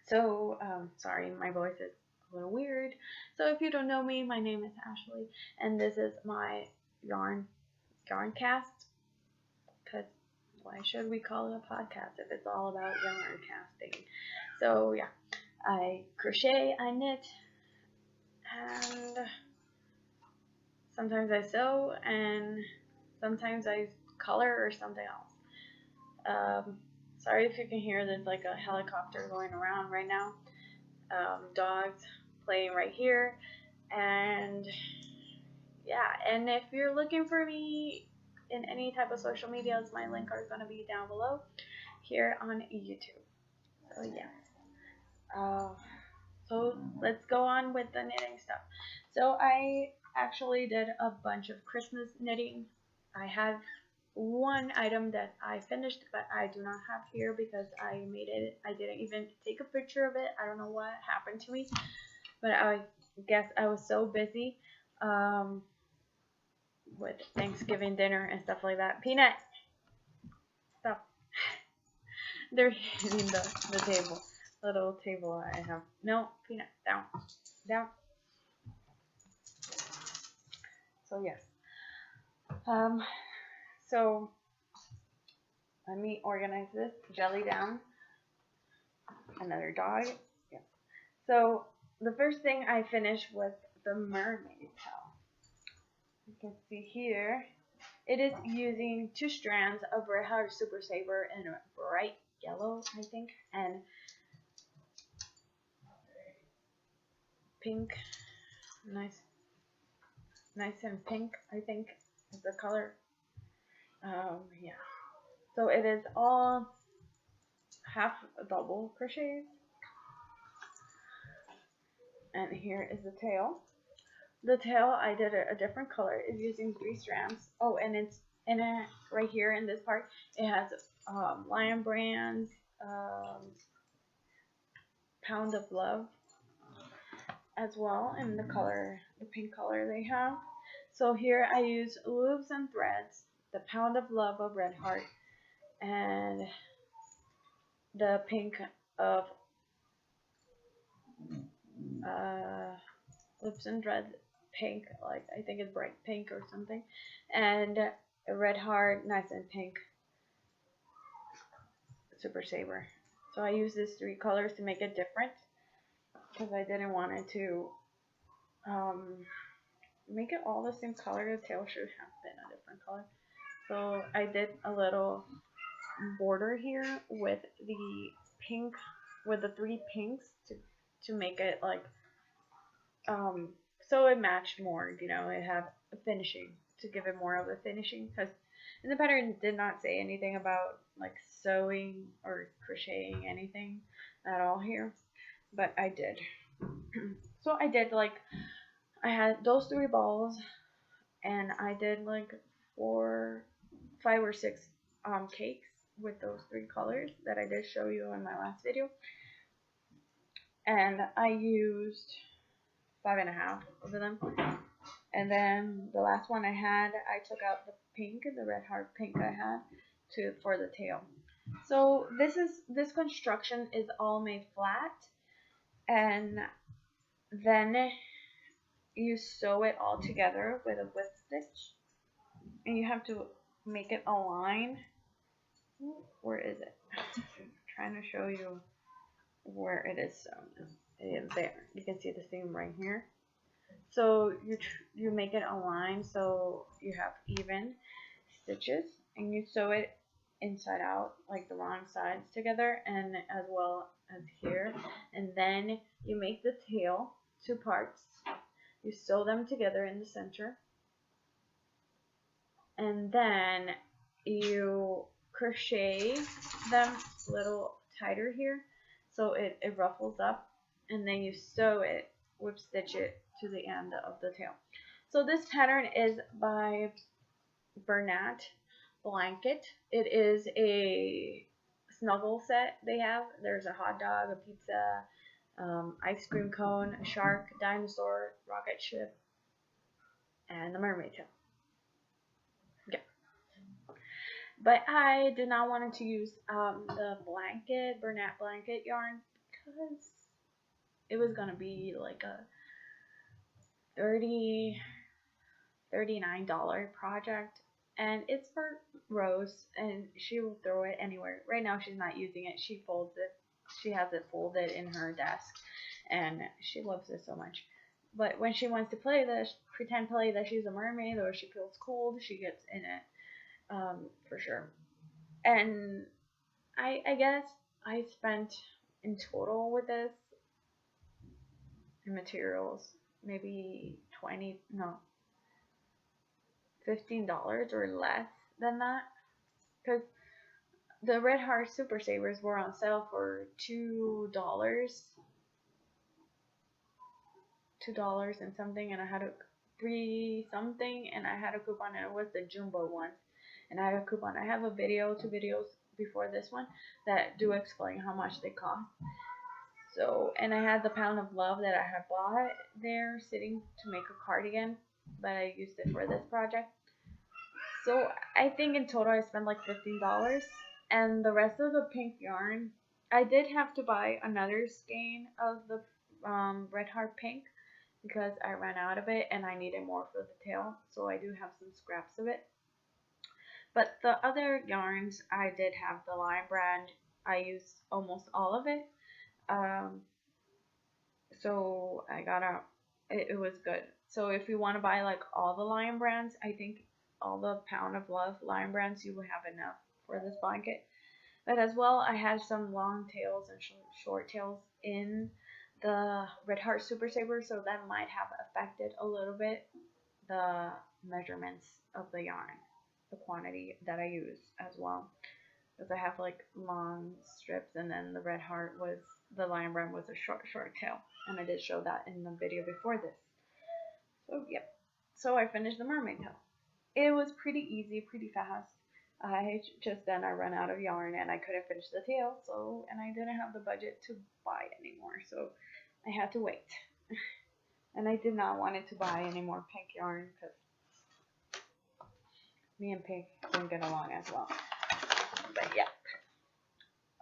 So, sorry, my voice is a little weird. So, if you don't know me, my name is Ashley, and this is my yarn cast. Because why should we call it a podcast if it's all about yarn casting? So, yeah, I crochet, I knit, and sometimes I sew, and sometimes I color or something else. Sorry if you can hear there's like a helicopter going around right now. Dogs playing right here, and yeah, and if you're looking for me in any type of social medias, my link are going to be down below here on YouTube. So yeah, uh, so let's go on with the knitting stuff. So I actually did a bunch of Christmas knitting. I have one item that I finished, but I do not have here because I made it. I didn't even take a picture of it. I don't know what happened to me, but I guess I was so busy with Thanksgiving dinner and stuff like that. Peanut, stop. They're hitting the table. Little table I have. No, Peanut, down. Down. So yes. Um, so let me organize this. Jelly down. Another dog. Yeah. So the first thing I finished was the mermaid tail. You can see here, it is using 2 strands of Red Heart Super Saver in a bright yellow, I think, and pink. Nice and pink, I think, is the color. Yeah. So it is all half double crochets, and here is the tail. The tail I did a different color. It's using 3 strands. Oh, and it's in it right here in this part. It has Lion Brands, Pound of Love as well in the color, the pink color they have. So here I use loops and threads, the Pound of Love of Red Heart, and the pink of loops and threads pink, like I think it's bright pink or something, and a Red Heart nice and pink Super Saver. So I use these 3 colors to make it different because I didn't want it to make it all the same color. The tail should have been a different color. So I did a little border here with the pink, with the 3 pinks to make it like so it matched more, you know, it had a finishing to give it more of a finishing, because in the pattern did not say anything about like sewing or crocheting anything at all here, but I did. So I did like, I had those 3 balls, and I did like 5 or 6 cakes with those 3 colors that I did show you in my last video, and I used 5.5 of them. And then the last one I had, I took out the pink, the Red Heart pink I had for the tail. So this construction is all made flat, and then you sew it all together with a whip stitch, and you have to make it align. Where is it? I'm trying to show you where it is sewn. It is there. You can see the seam right here. So you make it align so you have even stitches, and you sew it inside out, like the wrong sides together, and as well as here, and then you make the tail 2 parts. You sew them together in the center, and then you crochet them a little tighter here so it ruffles up, and then you sew it, whip stitch it to the end of the tail. So this pattern is by Bernat Blanket. It is a snuggle set they have. There's a hot dog, a pizza, ice cream cone, a shark, dinosaur, rocket ship, and the mermaid tail. Yeah. But I did not want to use the Bernat blanket yarn, because it was gonna be like a $39 project, and it's for Rose, and she will throw it anywhere. Right now she's not using it. She folds it. She has it folded in her desk, and she loves it so much. But when she wants to play this, pretend play that she's a mermaid or she feels cold, she gets in it, for sure. And I guess I spent in total with this in materials maybe $15 or less than that, because the Red Heart Super Savers were on sale for $2 and something, and I had a 3 something, and I had a coupon, and it was the jumbo one, and I had a coupon. I have a video, 2 videos before this one that do explain how much they cost. So, and I had the Pound of Love that I had bought there sitting to make a cardigan, but I used it for this project. So I think in total I spent like $15, and the rest of the pink yarn, I did have to buy another skein of the Red Heart pink because I ran out of it and I needed more for the tail, so I do have some scraps of it. But the other yarns, I did have the Lion brand. I used almost all of it. So I got it was good. So if you want to buy like all the Lion brands, I think all the Pound of Love Lion brands, you will have enough for this blanket. But as well, I had some long tails and short tails in the Red Heart Super Saver, so that might have affected a little bit the measurements of the yarn, the quantity that I use as well. Because I have like long strips, and then the Red Heart was, the Lion brand was a short tail, and I did show that in the video before this. So yep, so I finished the mermaid tail. It was pretty easy, pretty fast. I ran out of yarn and I couldn't finish the tail, so, and I didn't have the budget to buy anymore, so I had to wait. And I did not want it to buy any more pink yarn because me and pink don't get along as well. But yeah,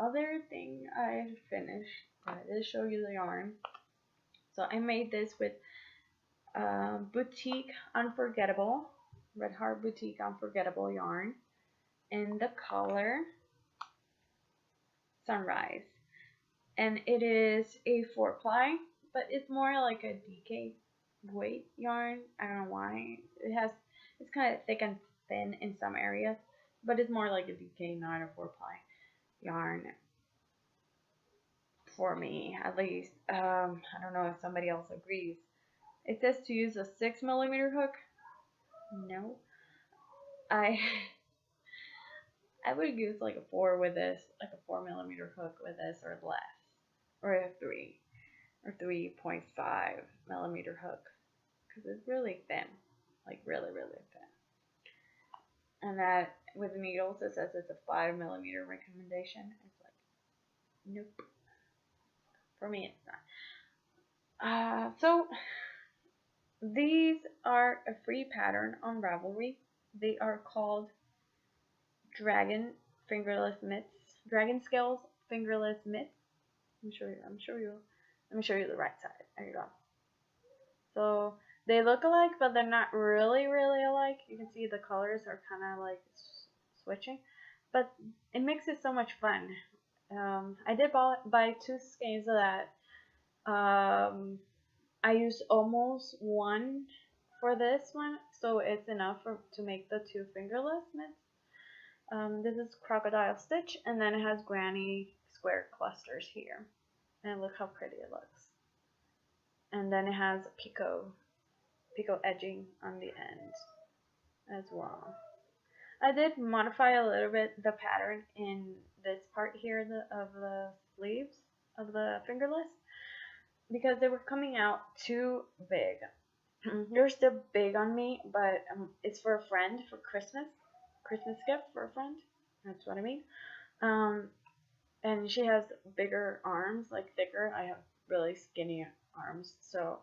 other thing I finished, I did show you the yarn. So I made this with Boutique Unforgettable, Red Heart Boutique Unforgettable yarn, in the color Sunrise, and it is a 4-ply, but it's more like a DK weight yarn. I don't know why. It's kind of thick and thin in some areas, but it's more like a DK, not a 4-ply yarn for me, at least. I don't know if somebody else agrees. It says to use a 6mm hook. No, I would use like a 4 with this, like a 4mm hook with this, or less, or a 3 or 3.5mm hook, because it's really thin, like really thin. And that with needles, it says it's a 5mm recommendation. It's like, nope, for me it's not. So these are a free pattern on Ravelry. They are called Dragon Fingerless Mitts, Dragon Scales Fingerless Mitts. Let me show you the right side. There you go. So they look alike, but they're not really alike. You can see the colors are kind of like switching, but it makes it so much fun. I did buy 2 skeins of that. I used almost 1 for this one, so it's enough to make the 2 fingerless mitts. This is Crocodile Stitch, and then it has granny square clusters here. And look how pretty it looks. And then it has picot edging on the end as well. I did modify a little bit the pattern in this part here of the sleeves of the fingerless, because they were coming out too big. They're still big on me, but it's for a friend, for Christmas gift for a friend. That's what I mean. And she has bigger arms, like thicker. I have really skinny arms, so,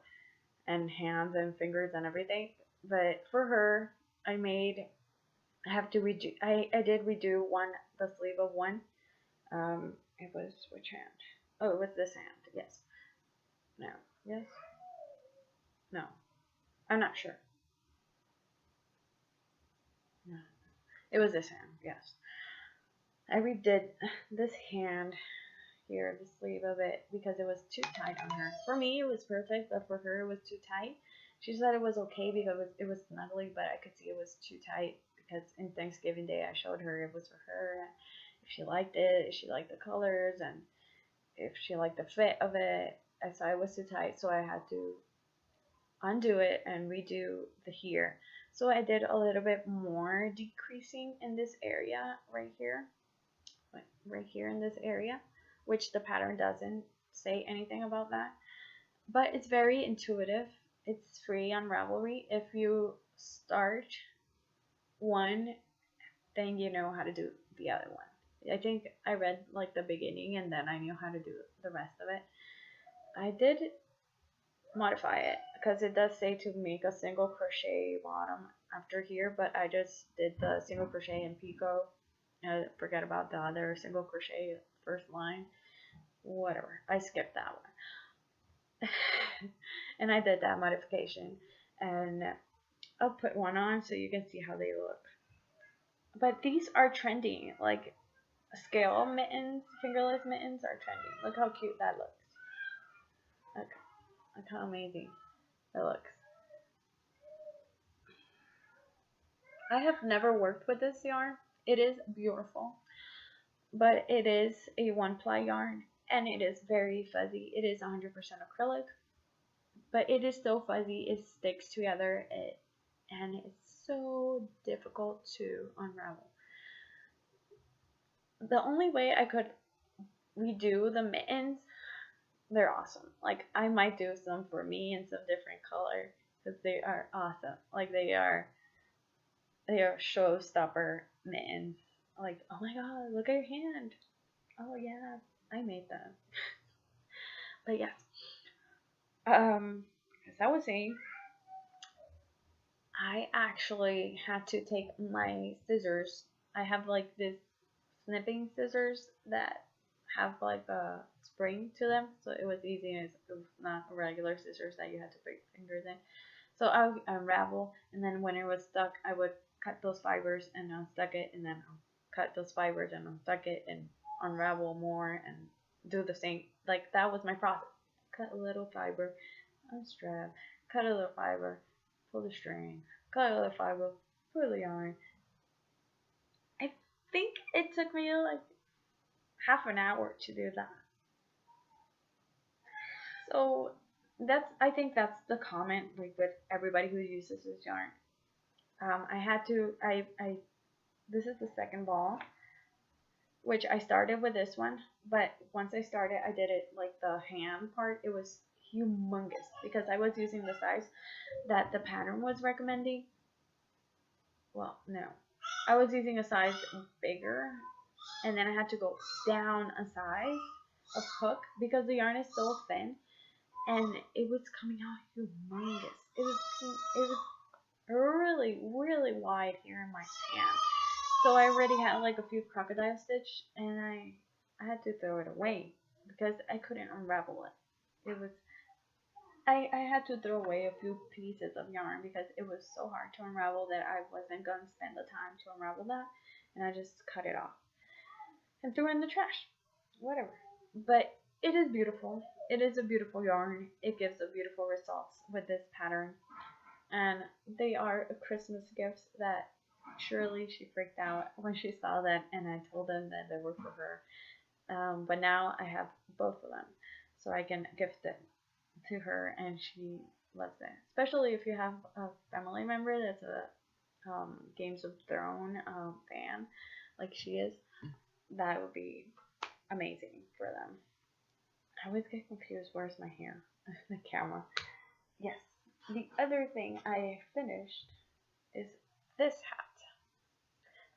and hands and fingers and everything. But for her, I did redo the sleeve of one. It was which hand? Oh, it was this hand. Yes. No. Yes. No. I'm not sure. No. It was this hand. Yes. I redid this hand here, the sleeve of it, because it was too tight on her. For me, it was perfect, but for her, it was too tight. She said it was okay because it was snuggly, but I could see it was too tight because in Thanksgiving Day, I showed her it was for her. And if she liked it, if she liked the colors, and if she liked the fit of it. I saw it was too tight, so I had to undo it and redo the here. So I did a little bit more decreasing in this area right here, like right here in this area, which the pattern doesn't say anything about that. But it's very intuitive. It's free on Ravelry. If you start one, then you know how to do the other one. I think I read like the beginning and then I knew how to do the rest of it. I did modify it because it does say to make a single crochet bottom after here, but I just did the single crochet in picot. Forget about the other single crochet first line. Whatever. I skipped that one. And I did that modification. And I'll put one on so you can see how they look. But these are trending. Like scale mittens, fingerless mittens are trending. Look how cute that looks. Look how amazing it looks. I have never worked with this yarn. It is beautiful, but it is a 1-ply yarn and it is very fuzzy. It is 100% acrylic, but it is so fuzzy. It sticks together and it's so difficult to unravel. The only way I could redo the mittens, they're awesome. Like I might do some for me in some different color because they are awesome. Like they are showstopper mittens. Like, oh my god, look at your hand. Oh yeah, I made them. But yeah, as I was saying, I actually had to take my scissors. I have like this snipping scissors that have like a spring to them, so it was easy. It was not regular scissors that you had to put your fingers in. So I would unravel, and then when it was stuck, I would cut those fibers and unstuck it, and then cut those fibers and unstuck it, and unravel more, and do the same. Like that was my process. Cut a little fiber, unstrap, cut a little fiber, pull the string, cut a little fiber, pull the yarn. I think it took me like half an hour to do that. So I think that's the comment like with everybody who uses this yarn. I had to this is the second ball, which I started with this one, but once I started, I did it like the hand part. It was humongous because I was using the size that the pattern was recommending. Well, no, I was using a size bigger, and then I had to go down a size of hook because the yarn is so thin, and it was coming out humongous. It was really, really wide here in my hand. So I already had like a few crocodile stitch, and I had to throw it away because I couldn't unravel it. I had to throw away a few pieces of yarn because it was so hard to unravel that I wasn't going to spend the time to unravel that, and I just cut it off and threw it in the trash. Whatever. But it is beautiful. It is a beautiful yarn. It gives a beautiful results with this pattern. And they are a Christmas gift that surely she freaked out when she saw that, and I told them that they were for her. But now I have both of them, so I can gift it to her, and she loves it. Especially if you have a family member that's a Games of Thrones fan, like she is, that would be amazing for them. I always get confused. Where's my hair? The camera. Yes. The other thing I finished is this hat.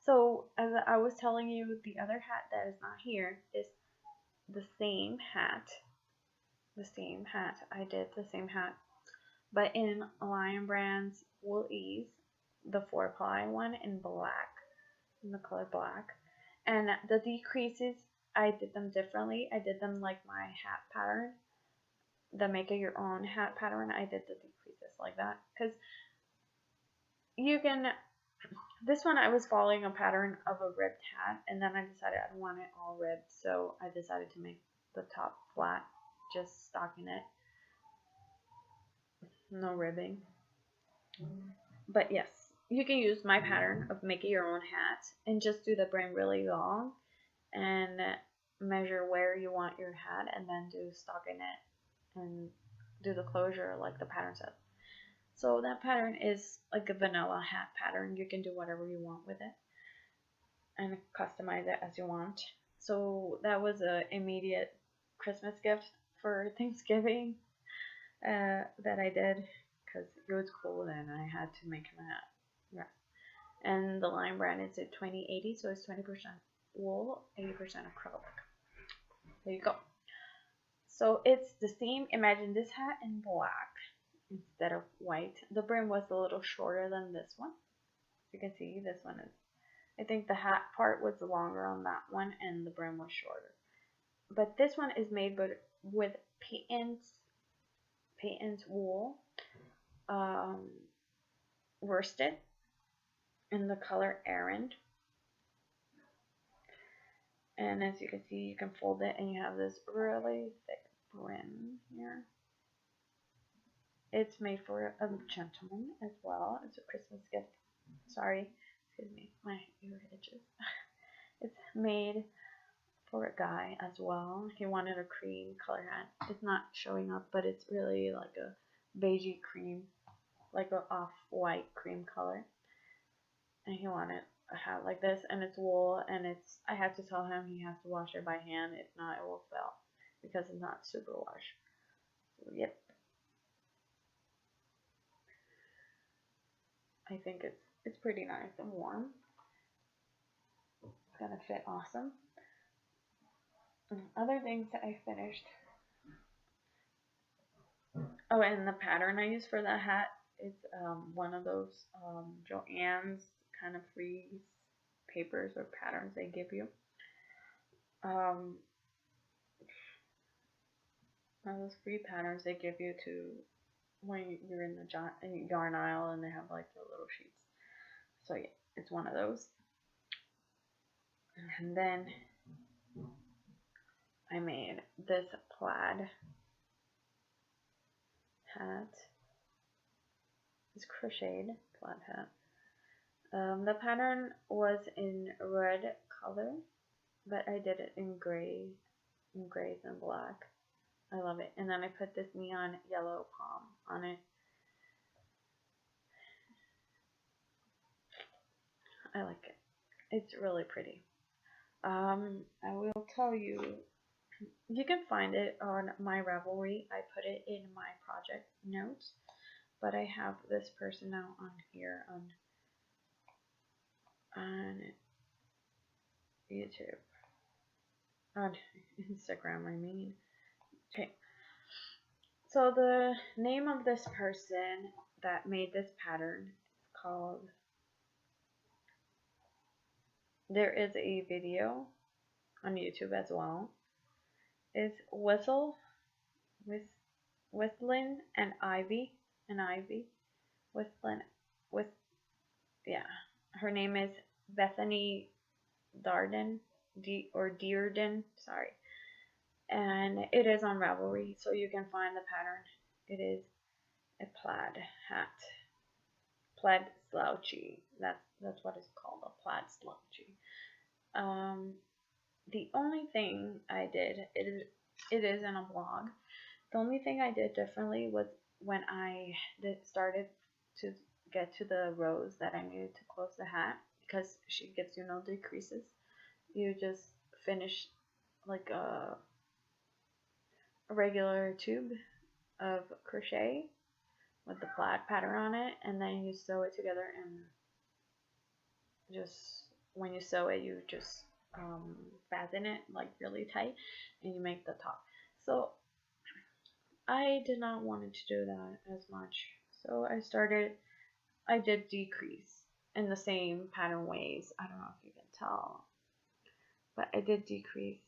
So as I was telling you, the other hat that is not here is the same hat. The same hat. I did the same hat, but in Lion Brand's Wool Ease, the 4-ply one in black, in the color black, and the decreases I did them differently. I did them like my hat pattern, the make it your own hat pattern. I did the decreases like that because you can. This one I was following a pattern of a ribbed hat, and then I decided I don't want it all ribbed, so I decided to make the top flat, just stockinette, no ribbing. But yes, you can use my pattern of making your own hat and just do the brim really long and measure where you want your hat, and then do stockinette and do the closure like the pattern says. So that pattern is like a vanilla hat pattern. You can do whatever you want with it and customize it as you want. So that was an immediate Christmas gift for Thanksgiving that I did because it was cold and I had to make him a hat. Yeah. And the line brand is at 2080, so it's 20% wool, 80% acrylic. There you go. So it's the same. Imagine this hat in black instead of white. The brim was a little shorter than this one. You can see this one is, I think the hat part was longer on that one and the brim was shorter. But this one is made with Peyton's wool, worsted in the color Errand. And as you can see, you can fold it and you have this really thick brim here. It's made for a gentleman as well. It's a Christmas gift. Sorry, excuse me, my ear itches. It's made for a guy as well. He wanted a cream color hat. It's not showing up, but it's really like a beigey cream, like an off-white cream color. And he wanted a hat like this, and it's wool, and it's, I have to tell him he has to wash it by hand. If not, it will fail because it's not super wash. So, yep. I think it's pretty nice and warm. It's gonna fit awesome. And other things that I finished. Oh, and the pattern I use for that hat is one of those Joann's kind of free papers or patterns they give you. One of those free patterns they give you to when you're in the yarn aisle and they have like the little sheets. So yeah, it's one of those. And then I made this plaid hat. It's crocheted plaid hat. The pattern was in red color, but I did it in grays and black. I love it. And then I put this neon yellow palm on it. I like it. It's really pretty. I will tell you, you can find it on my Ravelry. I put it in my project notes, but I have this person now on here on YouTube, on Instagram, I mean. Okay. So the name of this person that made this pattern is called, there is a video on YouTube as well. It's Whistling and Ivy Whistling yeah. Her name is Bethany Dearden, sorry. And it is on Ravelry, so you can find the pattern. It is a plaid hat. Plaid slouchy. That's what it's called, a plaid slouchy. The only thing I did, it is in a blog. The only thing I did differently was when I started to get to the rows that I needed to close the hat, because she gives you no decreases. You just finish like a regular tube of crochet with the plaid pattern on it, and then you sew it together, and just when you sew it, you just fasten it like really tight, and you make the top. So I did not want to do that as much, so I did decrease in the same pattern ways. I don't know if you can tell, but I did decrease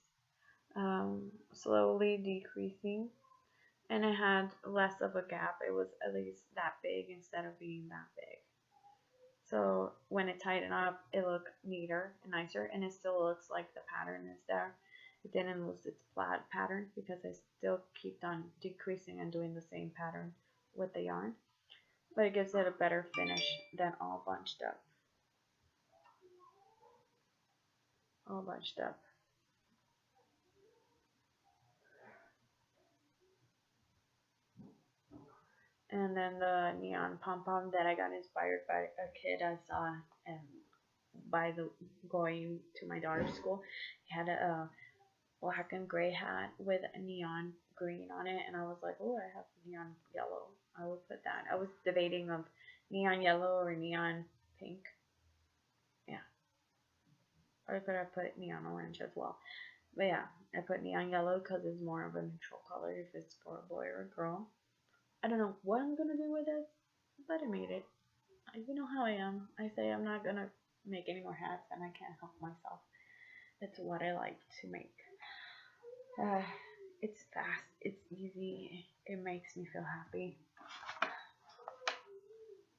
slowly decreasing, and it had less of a gap. It was at least that big instead of being that big. So when it tightened up, it looked neater and nicer, and it still looks like the pattern is there. It didn't lose its flat pattern because I still keep on decreasing and doing the same pattern with the yarn, but it gives it a better finish than all bunched up. All bunched up. And then the neon pom-pom that I got inspired by a kid I saw by the going to my daughter's school. He had a black and gray hat with a neon green on it, and I was like, oh, I have neon yellow. I will put that. I was debating of neon yellow or neon pink. Yeah, or could I put neon orange as well? But yeah, I put neon yellow because it's more of a neutral color if it's for a boy or a girl. I don't know what I'm gonna do with it, but I made it. You know how I am. I say I'm not gonna make any more hats, and I can't help myself. It's what I like to make. Uh, it's fast, it's easy, it makes me feel happy.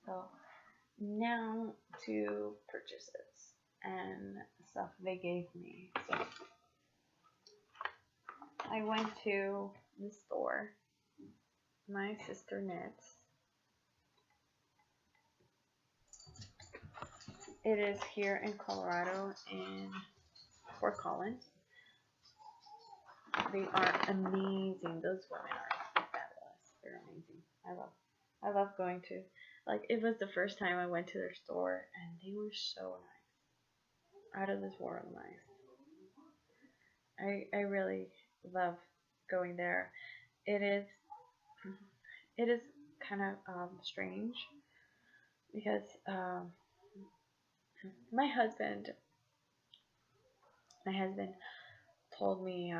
So now to purchases and stuff they gave me. So I went to the store. My sister knits. It is here in Colorado in Fort Collins. They are amazing. Those women are fabulous. They're amazing. I love going to, like, it was the first time I went to their store, and they were so nice. Out of this world nice. I really love going there. It is it is kind of strange because my husband my husband told me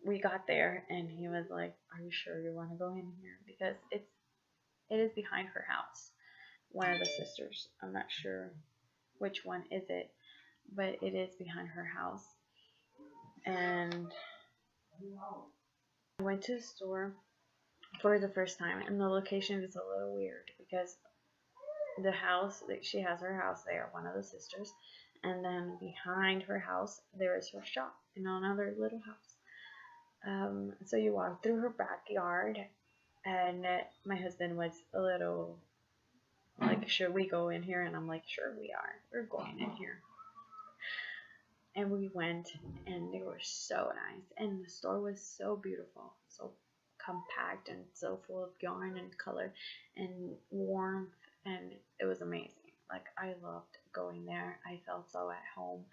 we got there, and he was like, "Are you sure you want to go in here?" Because it is behind her house. One of the sisters. I'm not sure which one is it, but it is behind her house. And I went to the store for the first time, and the location is a little weird because the house, like, she has her house there, one of the sisters, and then behind her house there is her shop in another little house. So you walk through her backyard, and my husband was a little like, should we go in here? And I'm like, sure, we are. We're going in here. And we went, and they were so nice, and the store was so beautiful, so compact, and so full of yarn and color and warmth, and it was amazing. Like, I loved going there. I felt so at home.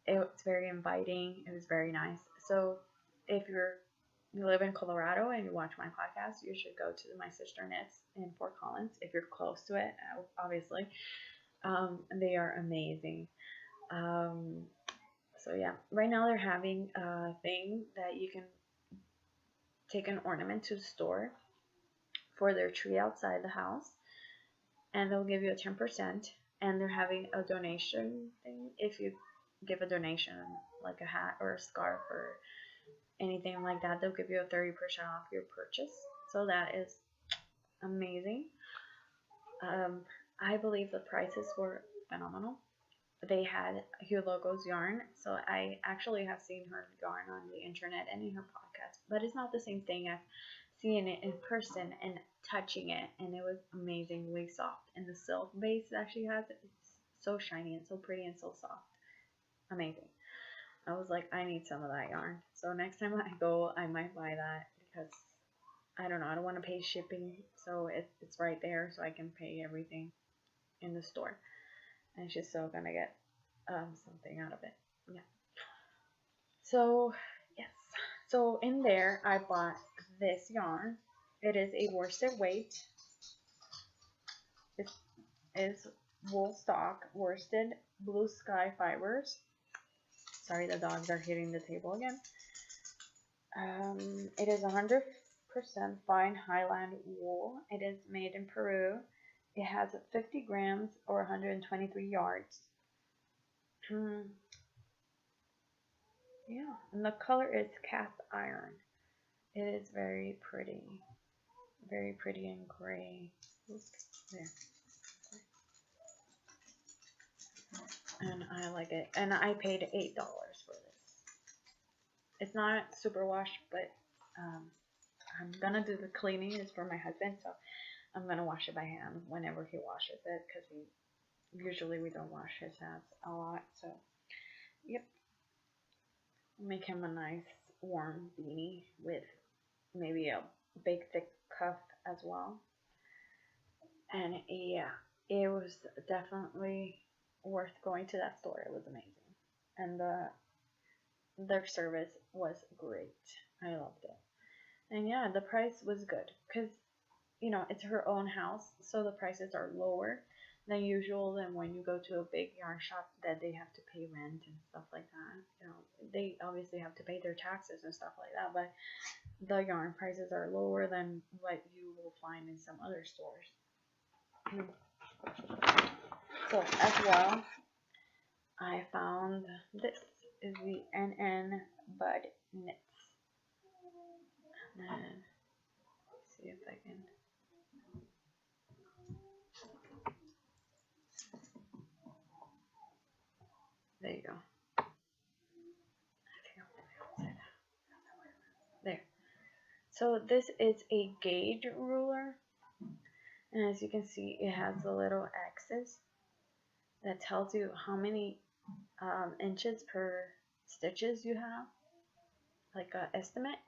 It was very inviting. It was very nice. So if you live in Colorado and you watch my podcast, you should go to My Sister Knits in Fort Collins if you're close to it, obviously. They are amazing. So yeah, right now they're having a thing that you can take an ornament to the store for their tree outside the house, and they'll give you a 10%. And they're having a donation thing. If you give a donation, like a hat or a scarf or anything like that, they'll give you a 30% off your purchase. So that is amazing. I believe the prices were phenomenal. They had Hugh Logo's yarn, so I actually have seen her yarn on the internet and in her podcast, but it's not the same thing as seeing it in person and touching it, and it was amazingly soft. And the silk base that she has, it's so shiny and so pretty and so soft. Amazing. I was like, I need some of that yarn. So next time I go, I might buy that because I don't know, I don't want to pay shipping, so it's right there, so I can pay everything in the store. And she's still gonna get something out of it. Yeah. So yes. So in there I bought this yarn. It is a worsted weight. It is wool stock worsted blue sky fibers. Sorry, the dogs are hitting the table again. It is 100% fine highland wool. It is made in Peru. It has 50 grams or 123 yards. Yeah, and the color is cast iron. It is very pretty and gray. Oops, there. And I like it. And I paid $8 for this. It's not super wash, but I'm gonna do the cleaning. It's for my husband, so I'm gonna wash it by hand whenever he washes it, because usually we don't wash his hands a lot. So yep, make him a nice warm beanie with maybe a big thick cuff as well. And yeah, it was definitely worth going to that store. It was amazing, and their service was great. I loved it. And yeah, the price was good because it's her own house, so the prices are lower than usual than when you go to a big yarn shop that they have to pay rent and stuff like that. They obviously have to pay their taxes and stuff like that, but the yarn prices are lower than what you will find in some other stores. So as well, I found this is the NN Bud Knits. And see if I can. There you go. There. So this is a gauge ruler, and as you can see, it has a little axis that tells you how many inches per stitches you have, like an estimate.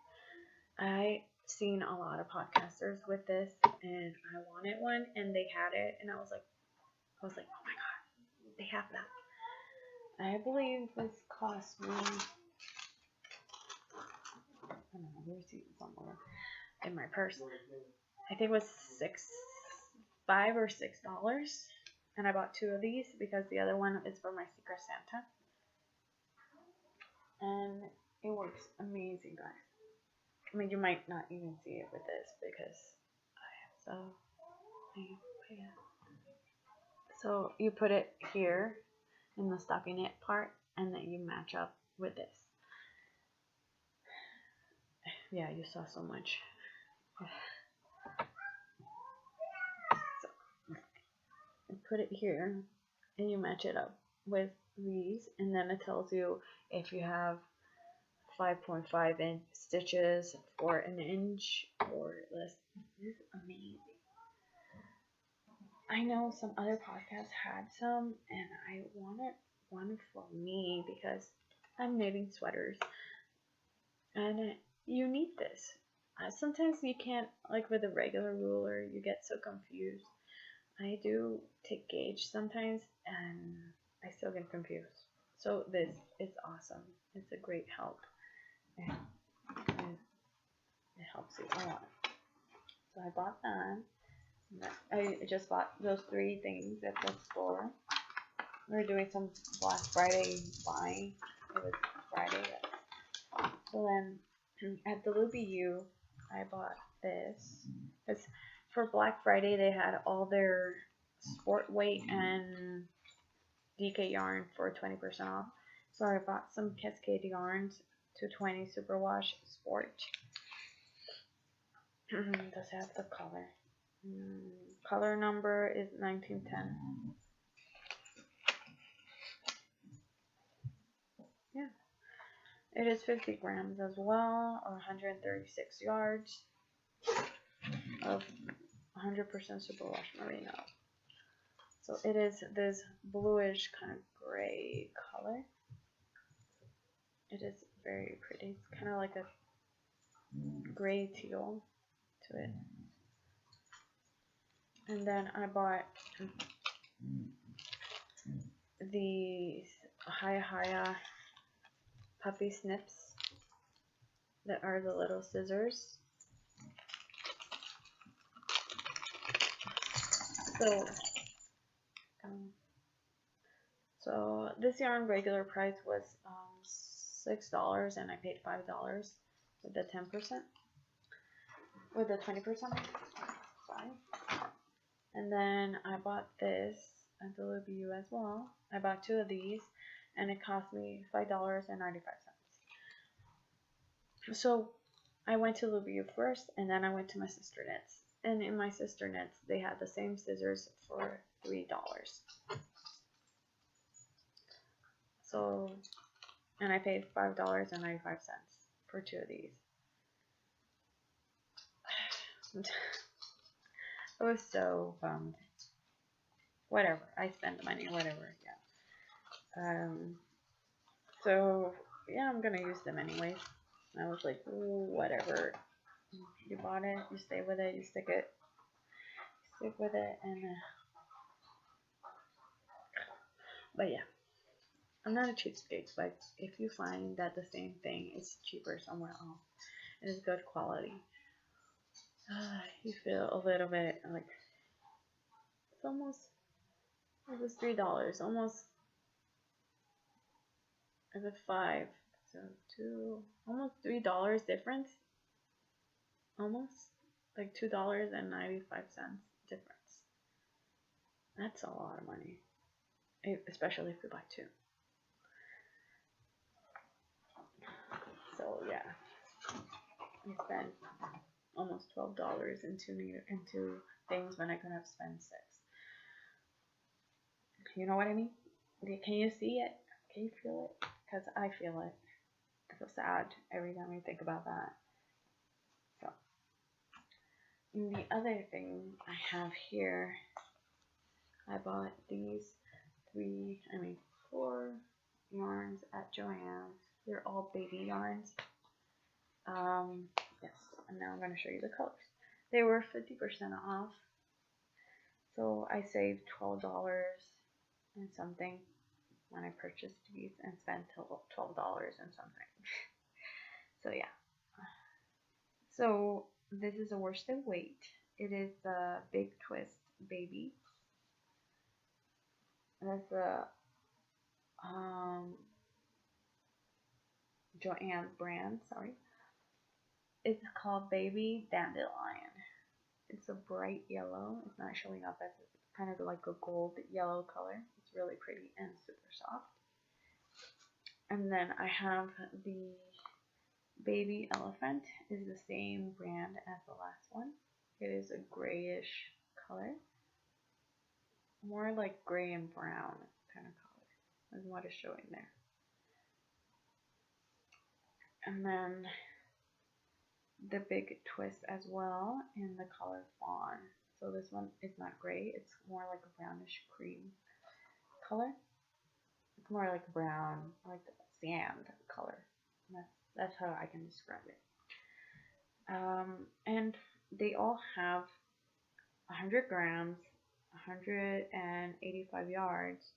I seen a lot of podcasters with this, and I wanted one, and they had it, and I was like, oh my god, they have that. I believe this cost me, I don't know, there's somewhere in my purse. I think it was $5 or $6, and I bought 2 of these because the other one is for my Secret Santa, and it works amazing, guys. I mean, you might not even see it with this because I have so you put it here in the stockinette part, and then you match up with this. Yeah, you saw so much. So you put it here, and you match it up with these, and then it tells you if you have 5.5 inch stitches for an inch or less. This is amazing. I know some other podcasts had some, and I wanted one for me because I'm knitting sweaters, and you need this. Sometimes you can't, like with a regular ruler, you get so confused. I do take gauge sometimes, and I still get confused. So this is awesome. It's a great help, and it helps you a lot. So I bought that. I just bought those 3 things at the store. We were doing some Black Friday buying. It was Friday. So then at the LubyU, I bought this. Because for Black Friday, they had all their sport weight and DK yarn for 20% off. So I bought some Cascade yarns, 220 Superwash Sport. Does have the color. Color number is 1910. Yeah. It is 50 grams as well, or 136 yards of 100% superwash merino. So it is this bluish kind of gray color. It is very pretty. It's kind of like a gray teal to it. And then I bought these Hiya puppy snips that are the little scissors. So this yarn regular price was $6, and I paid $5 with the 10%, with the 20%. Sorry. And then I bought this at the LubyU as well. I bought 2 of these, and it cost me $5.95. So I went to Lubia first, and then I went to my sister knits. And in my sister knits, they had the same scissors for $3. So, and I paid $5.95 for 2 of these. I was so bummed. Whatever, I spent the money, whatever, yeah. So, yeah, I'm gonna use them anyways. I was like, ooh, whatever. You bought it, you stay with it, you stick with it, and but yeah, I'm not a cheapskate, but if you find that the same thing is cheaper somewhere else and it's good quality, you feel a little bit like it was $3, almost as a 5, so almost $3 difference, almost like $2.95 difference. That's a lot of money, especially if you buy 2. So yeah, I spent almost $12 into things when I could have spent 6. You know what I mean? Can you see it? Can you feel it? Because I feel it. I feel sad every time I think about that. So, and the other thing I have here, I bought these 4 yarns at Joann's. They're all baby yarns. Yes, and now I'm going to show you the colors. They were 50% off, so I saved $12 and something when I purchased these and spent $12 and something. So yeah. So this is a worsted weight. It is the Big Twist Baby. That's a Joann's brand, sorry. It's called Baby Dandelion. It's a bright yellow. It's not showing up as kind of like a gold yellow color. It's really pretty and super soft. And then I have the Baby Elephant. Is the same brand as the last one. It is a grayish color, more like gray and brown kind of color is what is showing there. And then the Big Twist as well in the color Fawn. So this one is not gray, it's more like a brownish cream color. It's more like brown, like sand color. That's how I can describe it. And they all have 100 grams, 185 yards,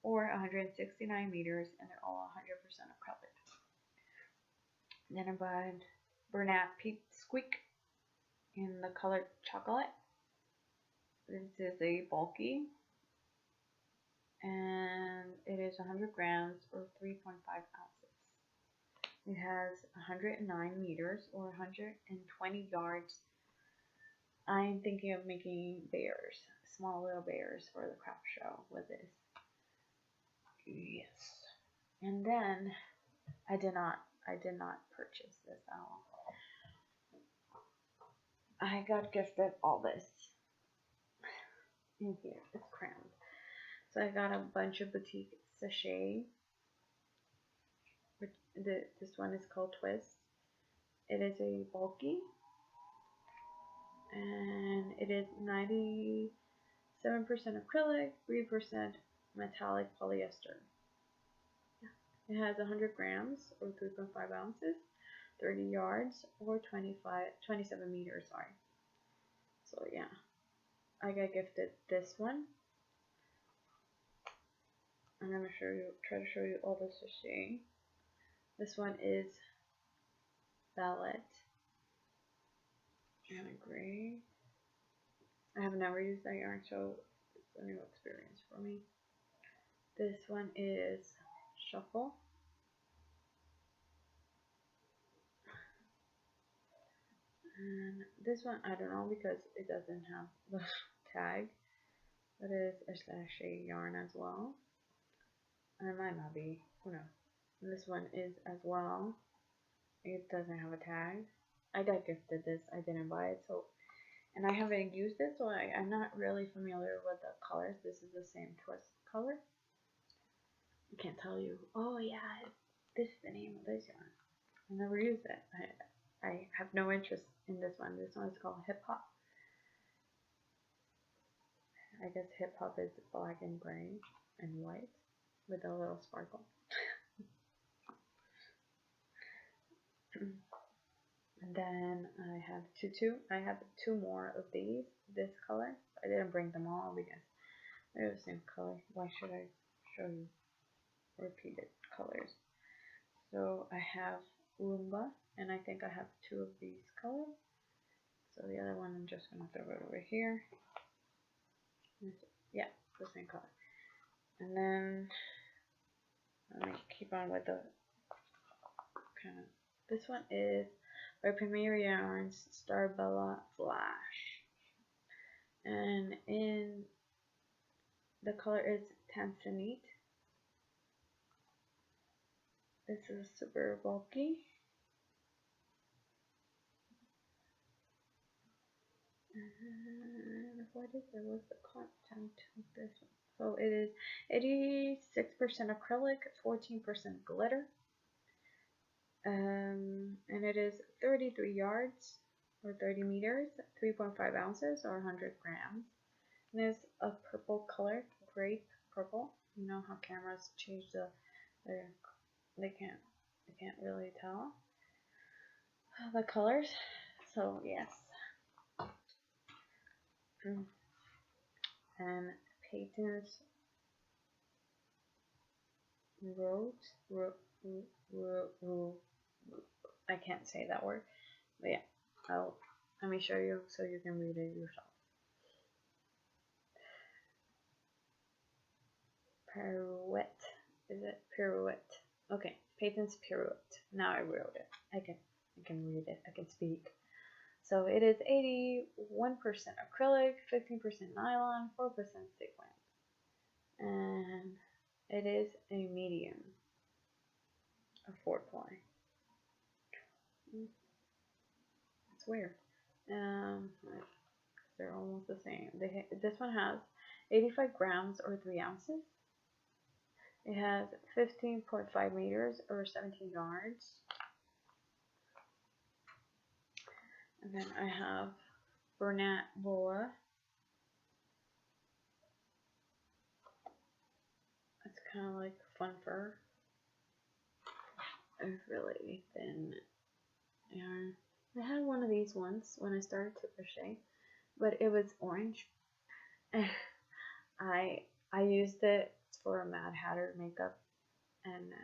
or 169 meters, and they're all 100% acrylic. Then I bought Bernat Peep Squeak in the color chocolate. This is a bulky, and it is 100 grams or 3.5 ounces. It has 109 meters or 120 yards. I'm thinking of making bears, small little bears for the craft show with this. Yes. And then I did not purchase this at all. I got gifted all this in here. It's crammed. So I got a bunch of boutique sachet. This one is called Twist. It is a bulky, and it is 97% acrylic, 3% metallic polyester. It has 100 grams or 3.5 ounces, 30 yards or 27 meters. Sorry. So yeah, I got gifted this one. I'm gonna try to show you all the sachet. This one is Ballet and a gray. I have never used that yarn, so it's a new experience for me. This one is Shuffle. And this one, I don't know because it doesn't have the tag, but it is a sachet yarn as well. And it might not be, who knows. And this one is as well It doesn't have a tag. I got gifted this. I didn't buy it, so and I haven't used it, so I'm not really familiar with the colors. This is the same twist color. I can't tell you. Oh yeah, this is the name of this yarn. I never used it. I have no interest in this one. This one is called Hip Hop. I guess Hip Hop is black and gray and white with a little sparkle. And then I have tutu. I have two more of these, this color. I didn't bring them all because they're the same color. Why should I show you repeated colors? So I have Roomba, and I think I have two of these colors. So the other one I'm just gonna throw it over here. Yeah, the same color. And then let me keep on with the kind of. This one is by Premier Yarns Starbella Flash, and in the color is Tanzanite. This is super bulky. And what is it? What's the content of this one? So it is 86% acrylic, 14% glitter. And it is 33 yards or 30 meters, 3.5 ounces or 100 grams. And it's a purple color, grape purple. You know how cameras change they can't really tell the colors. So yes. And Peyton's I can't say that word, but yeah, let me show you so you can read it yourself. Pirouette, is it pirouette? Okay, Peyton's pirouette. Now I wrote it. I can read it. I can speak. So it is 81% acrylic, 15% nylon, 4% sequin, and it is a medium, a 4-ply. It's weird. They're almost the same. This one has 85 grams or 3 ounces. It has 15.5 meters or 17 yards. And then I have Bernat Boa. It's kind of like fun fur. It's really thin yarn. I had one of these once when I started to crochet, but it was orange. I used it for a Mad Hatter makeup, and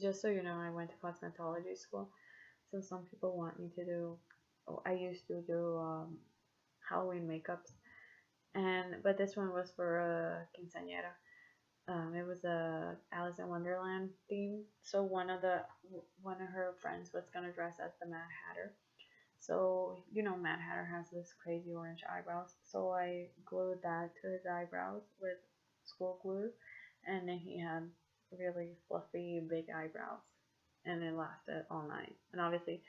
just so you know, I went to cosmetology school, so some people want me to do. I used to do Halloween makeups, but this one was for a quinceañera. It was a Alice in Wonderland theme. So one of her friends was gonna dress as the Mad Hatter. So you know Mad Hatter has this crazy orange eyebrows. So I glued that to his eyebrows with school glue, and then he had really fluffy big eyebrows, and it lasted all night. And obviously,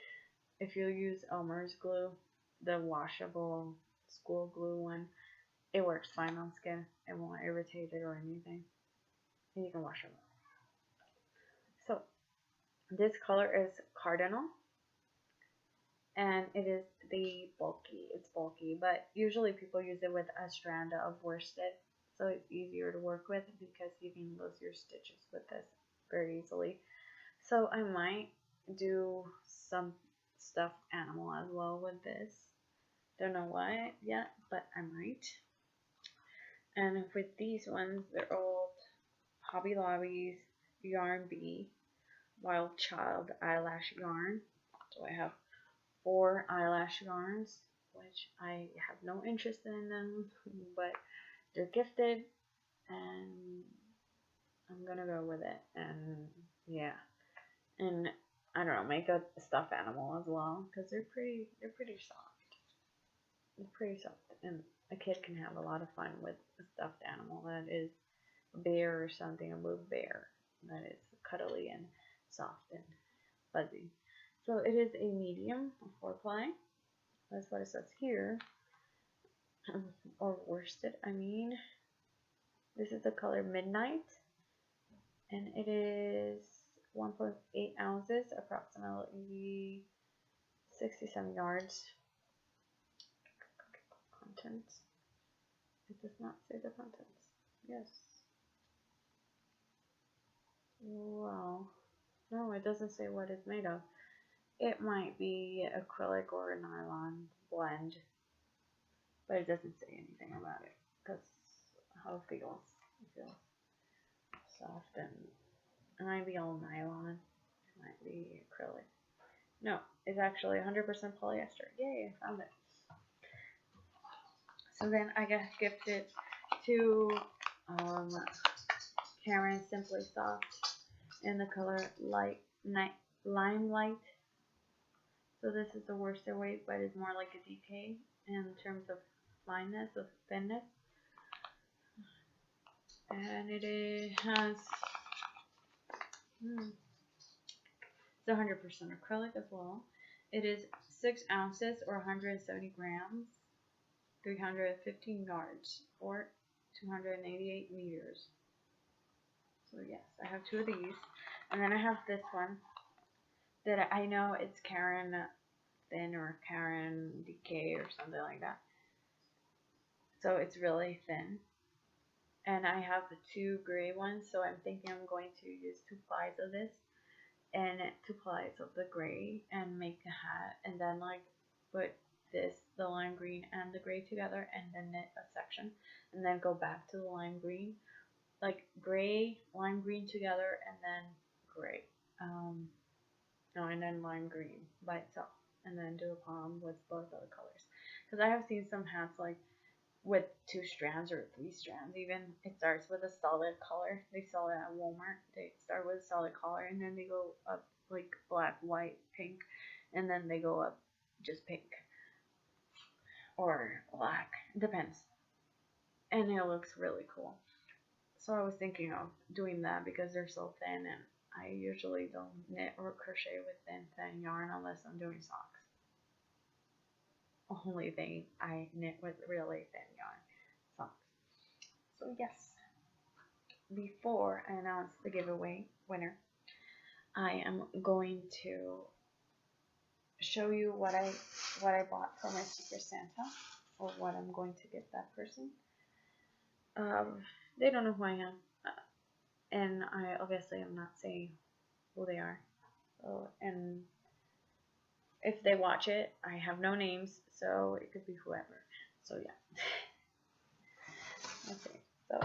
if you use Elmer's glue, the washable school glue one, it works fine on skin. It won't irritate it or anything. And you can wash them. So this color is Cardinal, and it is it's bulky, but usually people use it with a strand of worsted, so it's easier to work with because you can lose your stitches with this very easily. So I might do some stuffed animal as well with this. Don't know why yet, but I might. And with these ones, they're all Hobby Lobby's Yarn Bee Wild Child eyelash yarn. So I have 4 eyelash yarns, which I have no interest in them, but they're gifted, and I'm gonna go with it. And yeah, and I don't know, make a stuffed animal as well because they're pretty soft. They're pretty soft, and a kid can have a lot of fun with a stuffed animal that is a bear or something, a blue bear that is cuddly and soft and fuzzy. So it is a medium for play. That's what it says here. Or worsted, I mean. This is the color Midnight. And it is 1.8 ounces, approximately 67 yards. Contents. It does not say the contents. Yes. Wow. No, it doesn't say what it's made of. It might be acrylic or a nylon blend, but it doesn't say anything about it because how it feels. It feels soft and it might be all nylon. It might be acrylic. No, it's actually 100% polyester. Yay, I found it. So then I got gifted to Karen Simply Soft in the color Limelight. So this is the worsted weight, but it's more like a DK in terms of fineness, of thinness. And it has it's 100% acrylic as well. It is 6 ounces or 170 grams, 315 yards, or 288 meters. So yes, I have 2 of these. And then I have this one that I know it's Karen Thin or Karen DK or something like that. So it's really thin. And I have the 2 gray ones, so I'm thinking I'm going to use 2 plies of this and 2 plies of the gray and make a hat, and then like put this, the lime green and the gray together, and then knit a section, and then go back to the lime green, like gray, lime green together, and then gray. No, and then lime green by itself, and then do a palm with both other colors. Because I have seen some hats like with 2 strands or 3 strands even. It starts with a solid color. They sell it at Walmart. They start with a solid color and then they go up like black, white, pink, and then they go up just pink or black. It depends. And it looks really cool. So I was thinking of doing that because they're so thin, and I usually don't knit or crochet with thin yarn unless I'm doing socks. Only thing I knit with really thin yarn socks. So yes, before I announce the giveaway winner, I am going to show you what I bought for my Secret Santa, or what I'm going to get that person. They don't know who I am, and I obviously am not saying who they are. So, and if they watch it, I have no names, so it could be whoever. So yeah. Okay, so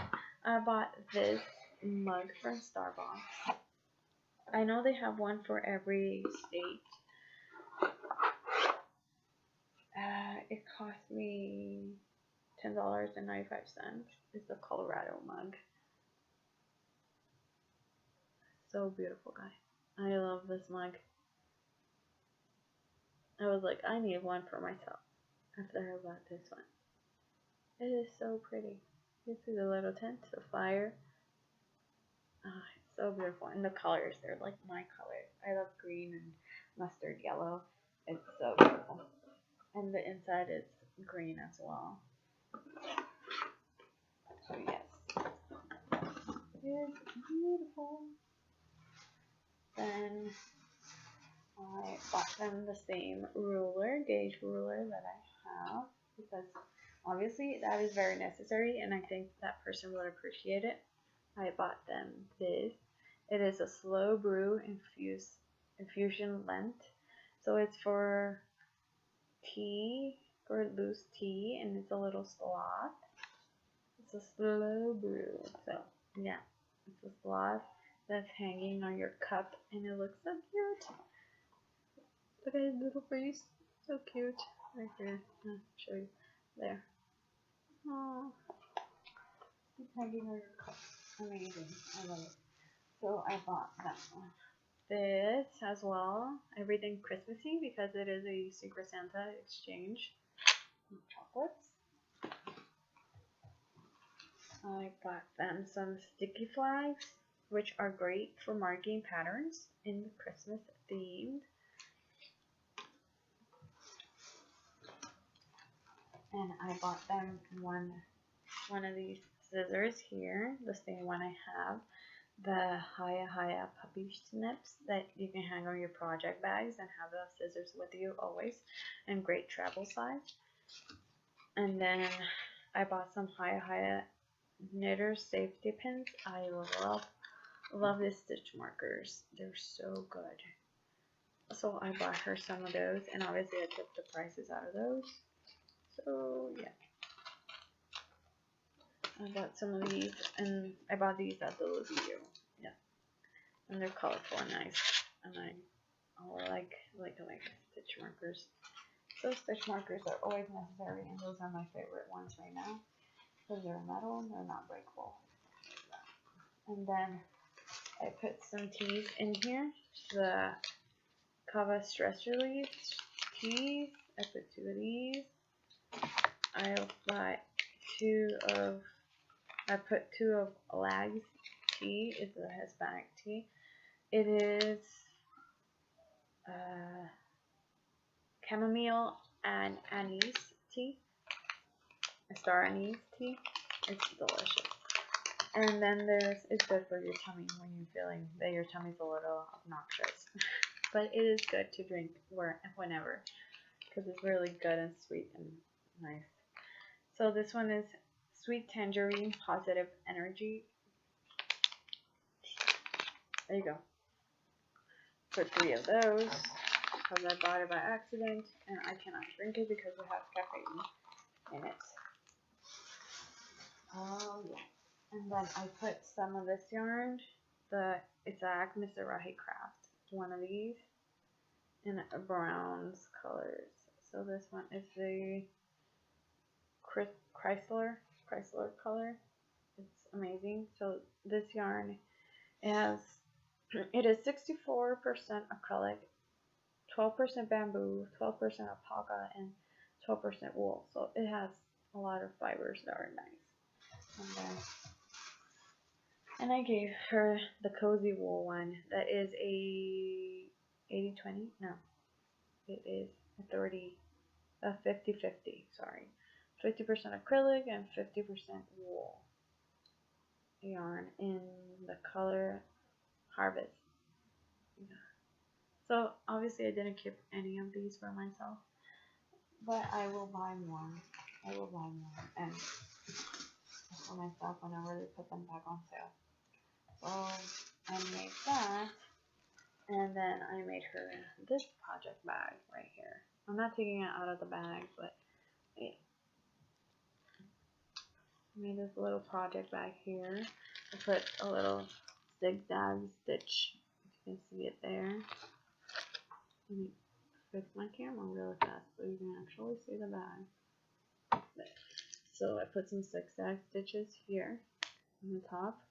I bought this mug from Starbucks. I know they have one for every state. It cost me $10.95. It's the Colorado mug. So beautiful, guys. I love this mug. I was like, I need one for myself after I bought this one. It is so pretty. You see the little tent, the fire. Oh, it's so beautiful. And the colors, they're like my colors. I love green and mustard yellow. It's so beautiful. And the inside is green as well. So yes, it's beautiful. Then I bought them the same ruler, gauge ruler that I have, because obviously that is very necessary, and I think that person would appreciate it. I bought them this. It is a slow brew infusion length, so it's for tea, for loose tea, and it's a little sloth. It's a slow brew, so yeah, it's a sloth that's hanging on your cup, and it looks so cute. Look at his little face, so cute. Right here, I'll show you. There. Oh, it's hanging on your cup. Amazing, I love it. So I bought that one. This as well, everything Christmassy, because it is a Secret Santa exchange. Chocolates. I bought them some sticky flags. which are great for marking patterns in the Christmas themed. And I bought them one of these scissors here, the same one I have, the Haya puppy snips that you can hang on your project bags and have the scissors with you always, and great travel size. And then I bought some Haya knitter safety pins. I love the stitch markers. They're so good. So I bought her some of those, and obviously I took the prices out of those. So yeah, I bought some of these, and I bought these at the Louis. Yeah, and they're colorful and nice, and I like stitch markers. So stitch markers are always necessary, and those are my favorite ones right now because they're metal and they're not breakable. And then I put some teas in here. The Kava Stress Relief teas. I put 2 of these. I put 2 of Lag's tea. It's a Hispanic tea. It is chamomile and anise tea. Star anise tea. It's delicious. And then it's good for your tummy when you're feeling that your tummy's a little obnoxious. But it is good to drink whenever, because it's really good and sweet and nice. So this one is Sweet Tangerine Positive Energy. There you go. Put 3 of those because I bought it by accident and I cannot drink it because it has caffeine in it. Oh yeah. And then I put some of this yarn, it's Acme Mizrahi Craft, one of these, in bronze colors. So this one is the Chrysler color. It's amazing. So this yarn it is 64% acrylic, 12% bamboo, 12% alpaca, and 12% wool. So it has a lot of fibers that are nice. And I gave her the cozy wool one that is a 80-20. No, it is a 50-50. Sorry, 50% acrylic and 50% wool yarn in the color Harvest. Yeah. So obviously I didn't keep any of these for myself, but I will buy more. And for myself whenever they put them back on sale. So I made that, and then I made her this project bag right here. I'm not taking it out of the bag, but I made this little project bag here. I put a little zigzag stitch, you can see it there. Let me fix my camera really fast so you can actually see the bag. So I put some zigzag stitches here on the top.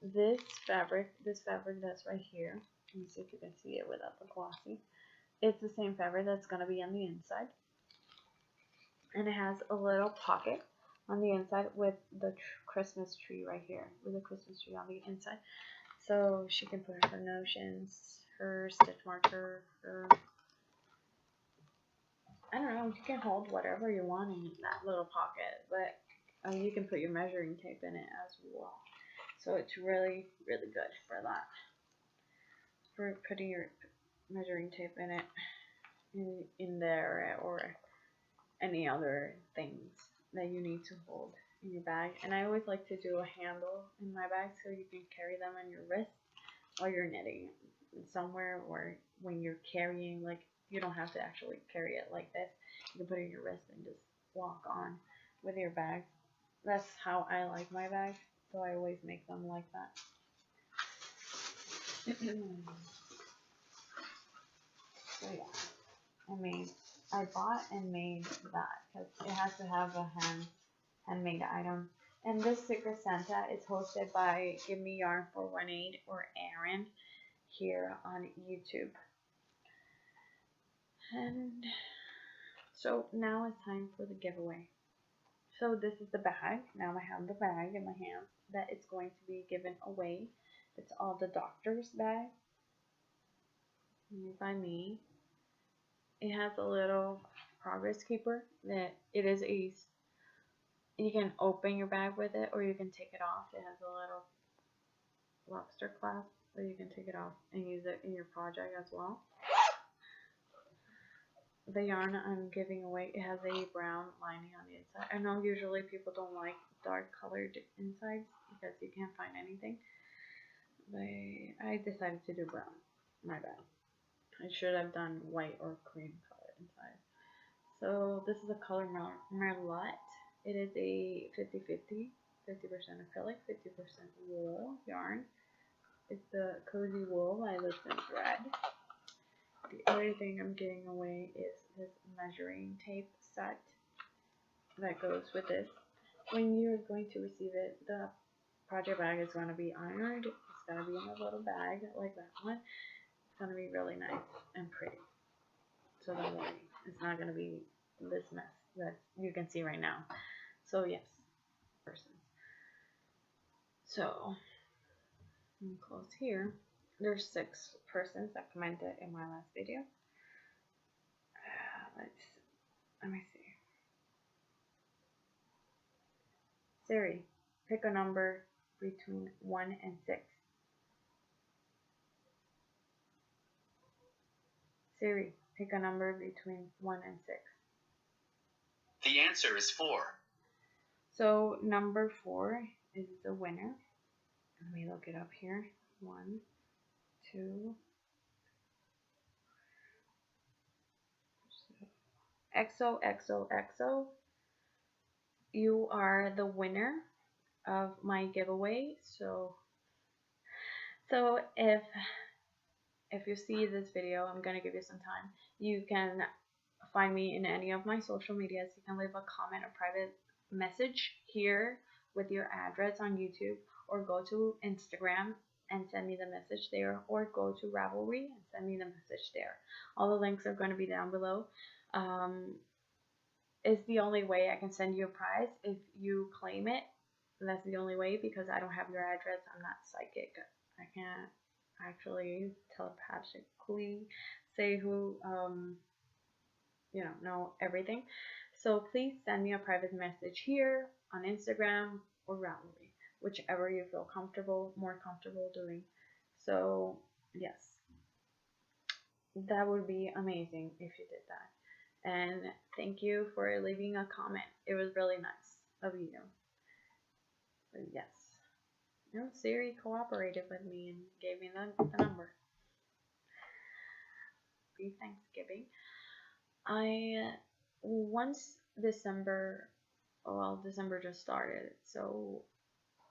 This fabric that's right here, let me see if you can see it without the glossy. It's the same fabric that's going to be on the inside. And it has a little pocket on the inside with the Christmas tree right here, with the Christmas tree on the inside. So she can put her notions, her stitch marker, I don't know, you can hold whatever you want in that little pocket, but you can put your measuring tape in it as well. So it's really, really good for that. For putting your measuring tape in it, in there, or any other things that you need to hold in your bag. And I always like to do a handle in my bag so you can carry them on your wrist while you're knitting somewhere, or when you're carrying, like you don't have to actually carry it like this. You can put it in your wrist and just walk on with your bag. That's how I like my bag. So I always make them like that. So yeah, I bought and made that because it has to have a handmade item. And this Secret Santa is hosted by Give Me Yarn for 1-8 or Aaron here on YouTube. And so now it's time for the giveaway. So this is the bag. Now I have the bag in my hand that it's going to be given away. It's all the doctor's bag made by me. It has a little progress keeper that it is a, you can open your bag with it or you can take it off. It has a little lobster clasp so you can take it off and use it in your project as well. The yarn I'm giving away, it has a brown lining on the inside. I know usually people don't like dark colored insides because you can't find anything, but I decided to do brown. My bad. I should have done white or cream color inside. So this is a color Merlot. It is a 50-50, 50% acrylic, 50% wool yarn. It's the Cozy Wool by Listen Thread. The other thing I'm giving away is this measuring tape set that goes with this. When you're going to receive it, the project bag is going to be ironed. It's going to be in a little bag like that one. It's going to be really nice and pretty. So don't worry, it's not going to be this mess that you can see right now. So yes, persons. So I'm close here. There's 6 persons that commented in my last video. Let me see. Siri, pick a number between 1 and 6. Siri, pick a number between 1 and 6. The answer is 4. So number 4 is the winner. Let me look it up here. 1, 2. XOXOXO. You are the winner of my giveaway. So if you see this video, I'm gonna give you some time. You can find me in any of my social medias. You can leave a comment or private message here with your address on YouTube, or go to Instagram and send me the message there, or go to Ravelry and send me the message there. All the links are going to be down below. It's the only way I can send you a prize if you claim it. That's the only way, because I don't have your address. I'm not psychic. I can't actually telepathically say who know everything. So please send me a private message here on Instagram or Ravelry, whichever you feel more comfortable doing. So yes, that would be amazing if you did that. And thank you for leaving a comment. It was really nice of you. But yes, Siri cooperated with me and gave me the number. Happy Thanksgiving. Once December just started, so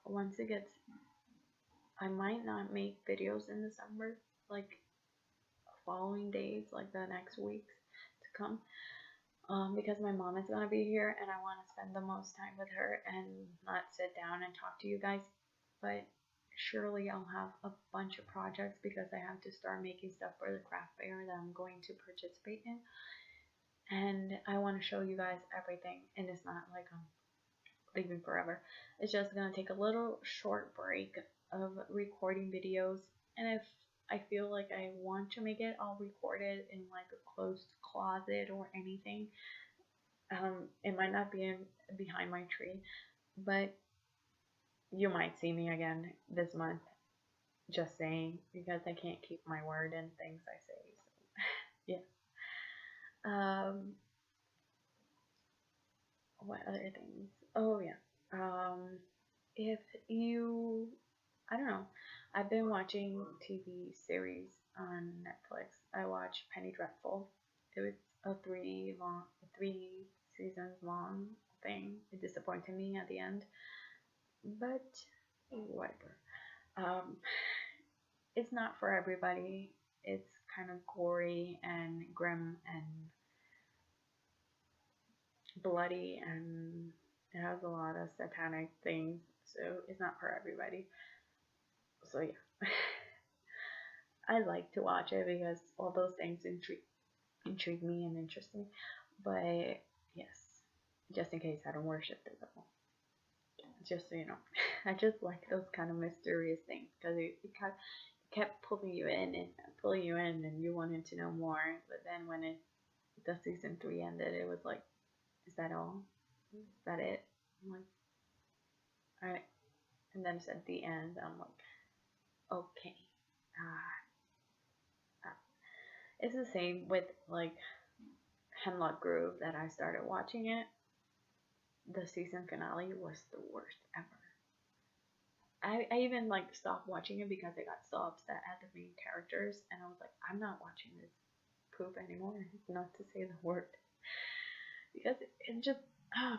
once it gets, I might not make videos in December, like following days, like the next weeks to come, because my mom is gonna be here and I want to spend the most time with her and not sit down and talk to you guys. But surely I'll have a bunch of projects, because I have to start making stuff for the craft fair that I'm going to participate in. And I want to show you guys everything, and it's not like I'm leaving forever. It's just gonna take a little short break of recording videos, and if I feel like I want to make it, I'll record it in like a closed closet or anything. It might not be behind my tree, but you might see me again this month. Just saying, because I can't keep my word and things I say. So yeah. What other things? Oh yeah. If you, I don't know, I've been watching TV series on Netflix. I watched Penny Dreadful. It was a 3 seasons long thing. It disappointed me at the end, but whatever. It's not for everybody. It's kind of gory and grim and bloody, and it has a lot of satanic things, so it's not for everybody. So yeah. I like to watch it because all those things intrigue me and interest me. But yes, just in case I don't worship the devil. Just so you know, I just like those kind of mysterious things because it kept pulling you in and pulling you in, and you wanted to know more. But then when the season 3 ended, it was like, is that all? Is that it? I'm like, all right. And then it's at the end. I'm like, okay. It's the same with like Hemlock Grove that I started watching it. The season finale was the worst ever. I even like stopped watching it because I got so upset at the main characters, and I was like, I'm not watching this poop anymore. Not to say the word, because it just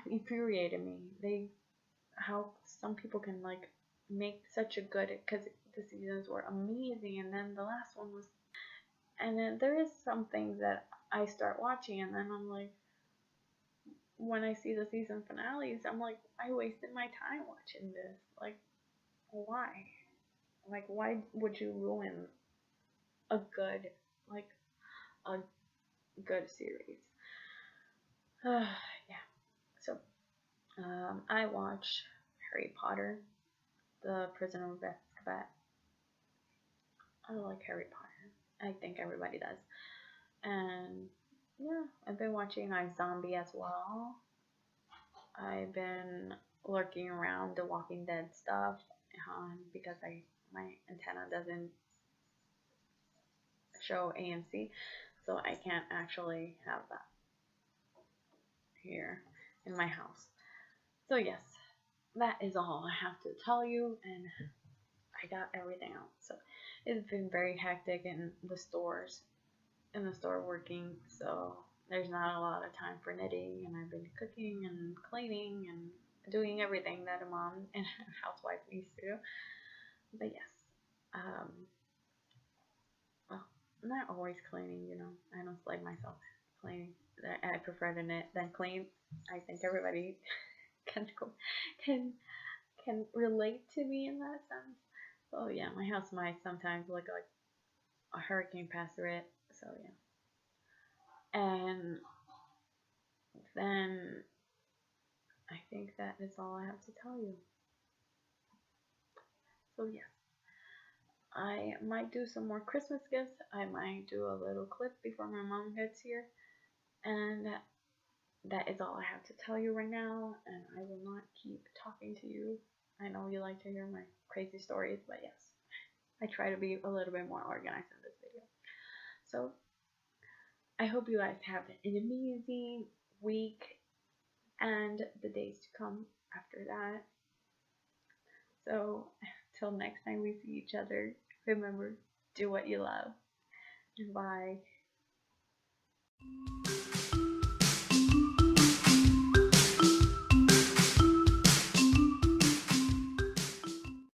infuriated me. How some people can like make such a good, because the seasons were amazing, and then the last one was, and then there is some things that I start watching, and then I'm like, when I see the season finales, I'm like, I wasted my time watching this. Like, why? Like, why would you ruin a good, like, a good series? Yeah. So, I watch Harry Potter, The Prisoner of Azkaban. I like Harry Potter. I think everybody does. And yeah, I've been watching iZombie as well. I've been lurking around the Walking Dead stuff because my antenna doesn't show AMC, so I can't actually have that here in my house. So yes, that is all I have to tell you, and I got everything out. So it's been very hectic in the store working, so there's not a lot of time for knitting, and I've been cooking and cleaning and doing everything that a mom and a housewife needs to do. But yes, well, not always cleaning, you know. I don't slay myself cleaning. I prefer to knit than clean. I think everybody can can relate to me in that sense. So yeah, my house might sometimes look like a hurricane passed through it. So yeah, and then I think that is all I have to tell you. So yes, I might do some more Christmas gifts. I might do a little clip before my mom gets here, and that is all I have to tell you right now, and I will not keep talking to you. I know you like to hear my crazy stories, but yes, I try to be a little bit more organized in this video. So, I hope you guys have an amazing week and the days to come after that. So, till next time we see each other, remember, do what you love. Bye.